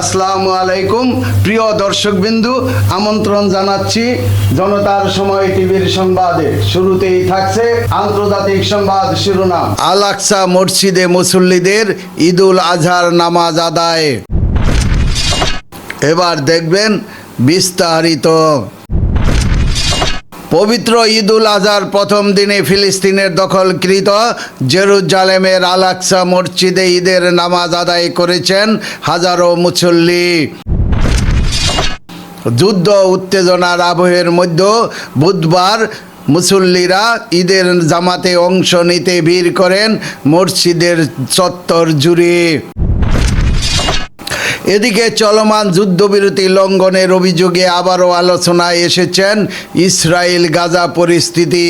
আসসালামু আলাইকুম প্রিয় দর্শকবিন্দু, আমন্ত্রণ জানাচ্ছি জনতার সময় টিভির সংবাদে। শুরুতেই থাকছে আন্তর্জাতিক সংবাদ শিরোনাম। আল আকসা মসজিদে মুসল্লিদের ঈদুল আজহার নামাজ আদায়। এবার দেখবেন বিস্তারিত। পবিত্র ঈদুল আজহার প্রথম দিনে ফিলিস্তিনের দখলকৃত জেরুজালেমের আল আকসা মসজিদে ঈদের নামাজ আদায় করেছেন হাজারো মুসল্লি। যুদ্ধ উত্তেজনার আবহের মধ্যে বুধবার মুসল্লিরা ঈদের জামাতে অংশ নিতে ভিড় করেন মসজিদের চত্বর জুড়ে। এদিকে চলমান যুদ্ধবিরতি লঙ্ঘনের অভিযোগে আবারও আলোচনায় এসেছেন ইসরায়েল গাজা পরিস্থিতি।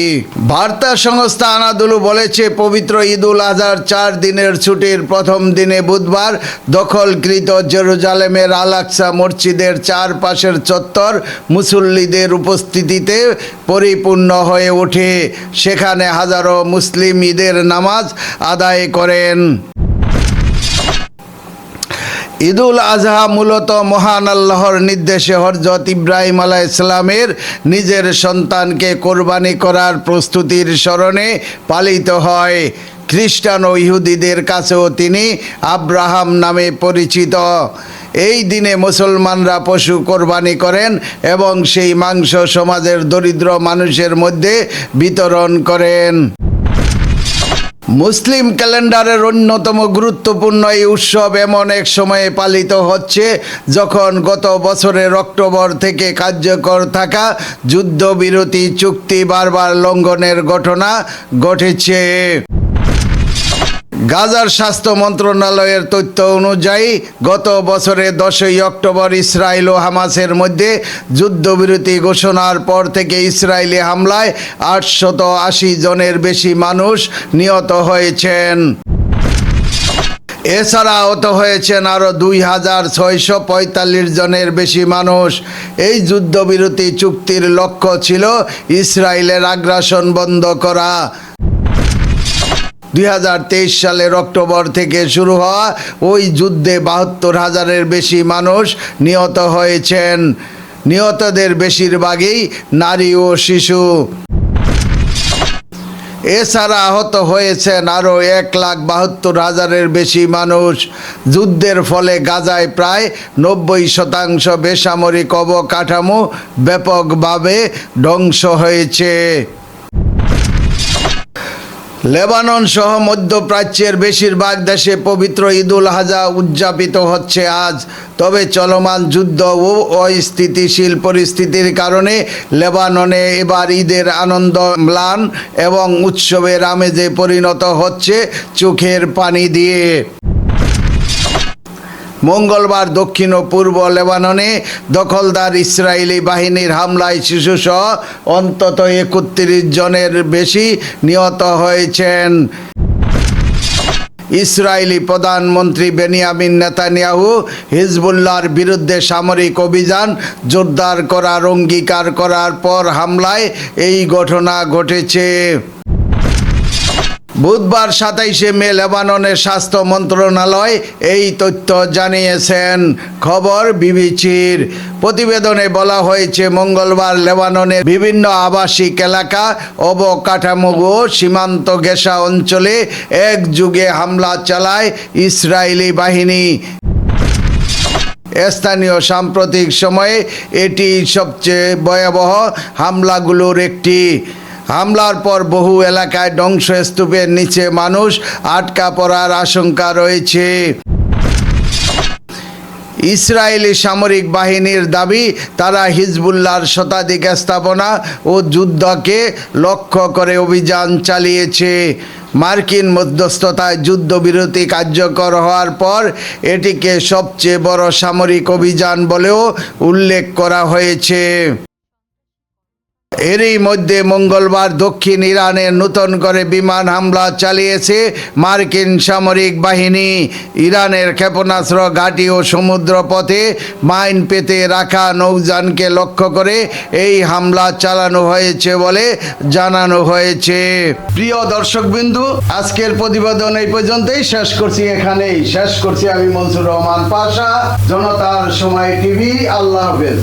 বার্তা সংস্থা আনাদুলু বলেছে, পবিত্র ঈদুল আজহার 4 দিনের ছুটির প্রথম দিনে বুধবার দখলকৃত জেরুজালেমের আল আকসা মসজিদের চারপাশের চত্বর মুসল্লিদের উপস্থিতিতে পরিপূর্ণ হয়ে ওঠে। সেখানে হাজারো মুসলিম ঈদের নামাজ আদায় করেন। ঈদুল আজহা মূলত মহান আল্লাহর নির্দেশে হযরত ইব্রাহিম আলাইহিস সালামের নিজের সন্তানকে কোরবানি করার প্রস্তুতির স্মরণে পালিত হয়। খ্রিস্টান ও ইহুদিদের কাছেও তিনি আব্রাহাম নামে পরিচিত। এই দিনে মুসলমানরা পশু কোরবানি করেন এবং সেই মাংস সমাজের দরিদ্র মানুষের মধ্যে বিতরণ করেন। মুসলিম ক্যালেন্ডারের অন্যতম গুরুত্বপূর্ণ এই উৎসব এমন এক সময়ে পালিত হচ্ছে যখন গত বছরের অক্টোবর থেকে কার্যকর থাকা যুদ্ধবিরতি চুক্তি বারবার লঙ্ঘনের ঘটনা ঘটেছে। গাজার স্বাস্থ্য মন্ত্রণালয়ের তথ্য অনুযায়ী গত বছরের 10ই অক্টোবর ইসরায়েল ও হামাসের মধ্যে যুদ্ধবিরতি ঘোষণার পর থেকে ইসরায়েলি হামলায় 880 জনের বেশি মানুষ নিহত হয়েছেন। এছাড়া আহত হয়েছেন আরও 2645 জনের বেশি মানুষ। এই যুদ্ধবিরতি চুক্তির লক্ষ্য ছিল ইসরায়েলের আগ্রাসন বন্ধ করা। 2023 সালের অক্টোবর থেকে শুরু হওয়া ওই যুদ্ধে 72,000-এর বেশি মানুষ নিহত হয়েছেন। নিহতদের বেশিরভাগই নারী ও শিশু। এছাড়া আহত হয়েছেন আরও 1,72,000-এর বেশি মানুষ। যুদ্ধের ফলে গাজায় প্রায় 90% বেসামরিক অবকাঠামো ব্যাপকভাবে ধ্বংস হয়েছে। লেবানন সহ মধ্যপ্রাচ্যের বেশিরভাগ দেশে পবিত্র ঈদুল আজহা উদযাপিত হচ্ছে আজ। তবে চলমান যুদ্ধ ও অস্থিতিশীল পরিস্থিতির কারণে লেবাননে এবার ঈদের আনন্দ ম্লান এবং উৎসবের আমেজে পরিণত হচ্ছে চোখের পানি দিয়ে। মঙ্গলবার দক্ষিণ ও পূর্ব লেবাননে দখলদার ইসরায়েলি বাহিনীর হামলায় শিশুসহ অন্তত 31 জনের বেশি নিহত হয়েছেন। ইসরায়েলি প্রধানমন্ত্রী বেনিয়ামিন নেতানিয়াহু হিজবুল্লাহর বিরুদ্ধে সামরিক অভিযান জোরদার করার অঙ্গীকার করার পর হামলায় এই ঘটনা ঘটেছে। বুধবার 27শে মে লেবাননের স্বাস্থ্য মন্ত্রণালয় এই তথ্য জানিয়েছেন। খবর বিবিসির। প্রতিবেদনে বলা হয়েছে, মঙ্গলবার লেবাননের বিভিন্ন আবাসিক এলাকা, অবকাঠামো ও সীমান্ত ঘেঁষা অঞ্চলে একযোগে হামলা চালায় ইসরায়েলি বাহিনী। স্থানীয় সাম্প্রতিক সময়ে এটি সবচেয়ে ভয়াবহ হামলাগুলোর একটি। হামলার পর বহু এলাকায় ধ্বংসস্তূপের নিচে মানুষ আটকা পড়ার আশঙ্কা রয়েছে। ইসরায়েলি সামরিক বাহিনীর দাবি, তারা হিজবুল্লাহর শতাধিক স্থাপনা ও যুদ্ধকে লক্ষ্য করে অভিযান চালিয়েছে। মার্কিন মধ্যস্থতায় যুদ্ধবিরতি কার্যকর হওয়ার পর এটিকে সবচেয়ে বড় সামরিক অভিযান বলেও উল্লেখ করা হয়েছে। এরই মধ্যে মঙ্গলবার দক্ষিণ ইরানের নতুন করে বিমান হামলা চালিয়েছে মার্কিন সামরিক বাহিনী। ইরানের ক্ষেপণাস্ত্র ঘাঁটি ও সমুদ্রপথে মাইন পেতে রাখা নৌযানকে লক্ষ্য করে এই হামলা চালানো হয়েছে বলে জানানো হয়েছে। প্রিয় দর্শকবিন্দু, আজকের প্রতিবেদন এই পর্যন্তই শেষ করছি, এখানেই শেষ করছি। আমি মনসুর রহমান পাশা, জনতার সময় টিভি। আল্লাহ হাফেজ।